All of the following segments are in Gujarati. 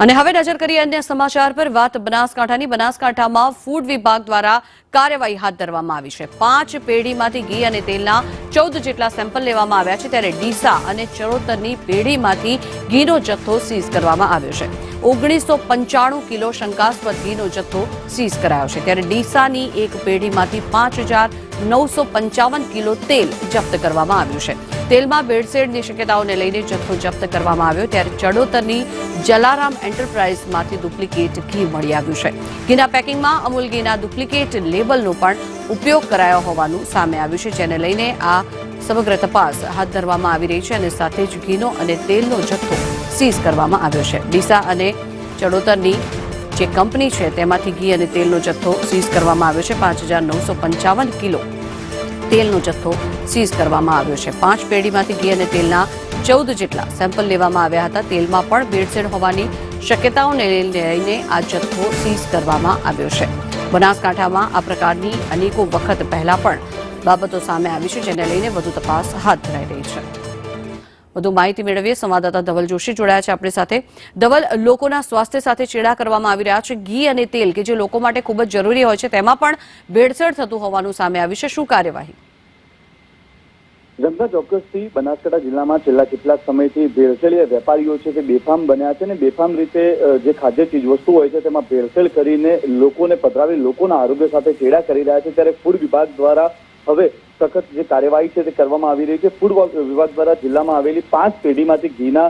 અને હવે નજર કરીએ અન્ય સમાચાર પર। વાત બનાસકાંઠાની। બનાસકાંઠામાં ફૂડ વિભાગ દ્વારા કાર્યવાહી હાથ ધરવામાં આવી છે। 5 પેઢીમાંથી ઘી અને તેલના 14 જેટલા સેમ્પલ લેવામાં આવ્યા છે, ત્યારે ડીસા અને ચરોતરની પેઢીમાંથી ઘીનો જથ્થો સીઝ કરવામાં આવ્યો છે। 1995 કિલો શંકાસ્પદ ઘીનો જથ્થો સીઝ કરાયો છે, ત્યારે ડીસાની એક પેઢીમાંથી 5955 કિલો તેલ જપ્ત કરવામાં આવ્યું છે। તેલમાં ભેળસેળની શક્યતાઓને લઈને જથ્થો જપ્ત કરવામાં આવ્યો, ત્યારે ચડોતરની જલારામ એન્ટરપ્રાઇઝમાંથી ડુપ્લિકેટ ઘી મળી આવ્યું છે। ઘીના પેકિંગમાં અમૂલ ઘીના ડુપ્લિકેટ લેબલનો પણ ઉપયોગ કરાયો હોવાનું સામે આવ્યું છે, જેને લઈને આ સમગ્ર તપાસ હાથ ધરવામાં આવી રહી છે અને સાથે જ ઘીનો અને તેલનો જથ્થો સીઝ કરવામાં આવ્યો છે। ડીસા અને ચડોતરની જે કંપની છે તેમાંથી ઘી અને તેલનો જથ્થો સીઝ કરવામાં આવ્યો છે। 5955 કિલો તેલનો જથ્થો સીઝ કરવામાં આવ્યો છે। 5 પેઢીમાંથી ઘી અને તેલના 14 જેટલા સેમ્પલ લેવામાં આવ્યા હતા। તેલમાં પણ ભેળસેળ હોવાની શક્યતાઓને લઈને આ જથ્થો સીઝ કરવામાં આવ્યો છે। બનાસકાંઠામાં આ પ્રકારની અનેકો વખત પહેલા પણ બાબતો સામે આવી છે, જેને લઈને વધુ તપાસ હાથ ધરાઈ રહી છે। વધુ માહિતી મેળવીએ, સંવાદદાતા ધવલ જોશી જોડાયા છે આપણી સાથે। ધવલ, લોકોના સ્વાસ્થ્ય સાથે ચેડા કરવામાં આવી રહ્યા છે। ઘી અને તેલ કે જે લોકો માટે ખૂબ જ જરૂરી હોય છે, તેમાં પણ ભેળસેળ થતું હોવાનું સામે આવ્યું છે। શું કાર્યવાહી? જનતા ચોક્કસથી બનાસકાંઠા જિલ્લામાં છેલ્લા કેટલાક સમયથી ભેળસેળીય વેપારીઓ છે તે બેફામ બન્યા છે અને બેફામ રીતે જે ખાદ્ય ચીજવસ્તુ હોય છે તેમાં ભેળસેળ કરીને લોકોને પધરાવી લોકોના આરોગ્ય સાથે ચેડા કરી રહ્યા છે, ત્યારે ફૂડ વિભાગ દ્વારા હવે સખત જે કાર્યવાહી છે તે કરવામાં આવી રહી છે। ફૂડ વિભાગ દ્વારા જિલ્લામાં આવેલી 5 પેઢીમાંથી ઘીના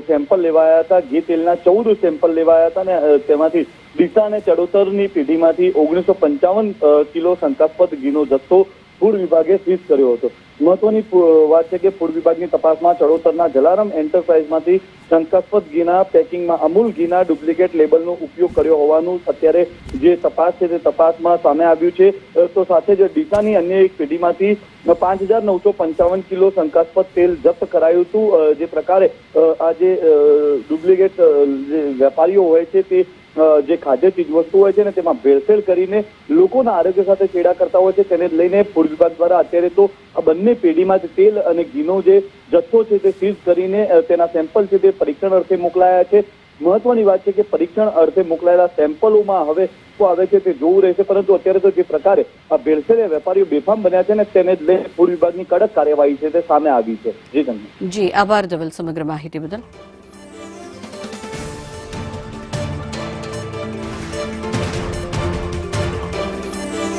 સેમ્પલ લેવાયા હતા, ઘી તેલના 14 સેમ્પલ લેવાયા હતા અને તેમાંથી ડીસા અને ચડોતરની પેઢીમાંથી 1955 કિલો શંકાસ્પદ ઘીનો જથ્થો ફૂડ વિભાગે સીઝ કર્યો હતો। મહત્વની વાત છે કે ફૂડ વિભાગની તપાસમાં ચડોતરના જલારામ એન્ટરપ્રાઇઝમાંથી શંકાસ્પદ ઘીના પેકિંગમાં અમૂલ ઘીના ડુપ્લિકેટ લેબલનો ઉપયોગ કર્યો હોવાનું અત્યારે જે તપાસ છે તે તપાસમાં સામે આવ્યું છે। તો સાથે જ ડીસાની અન્ય એક પેઢીમાંથી 5955 કિલો શંકાસ્પદ તેલ જપ્ત કરાયું હતું। જે પ્રકારે આ જે ડુપ્લિકેટ વેપારીઓ હોય છે તે જે ખાદ્ય ચીજવસ્તુ હોય છે ને તેમાં ભેળસેળ કરીને લોકોના આરોગ્ય સાથે ચેડા કરતા હોય છે, તેને લઈને ફૂડ વિભાગ દ્વારા અત્યારે તો આ બંને પેઢીમાં તેલ અને ઘીનો જે જથ્થો છે તે સીઝ કરીને તેના સેમ્પલ છે તે પરીક્ષણ અર્થે મોકલાયા છે। મહત્વની વાત છે કે પરીક્ષણ અર્થે મોકલાયેલા સેમ્પલોમાં હવે શું આવે છે તે જોવું રહેશે, પરંતુ અત્યારે તો જે પ્રકારે આ ભેળસેળ વેપારીઓ બેફામ બન્યા છે ને તેને લઈને ફૂડ વિભાગની કડક કાર્યવાહી છે તે સામે આવી છે। જી આભાર ધવલ સમગ્ર માહિતી બદલ।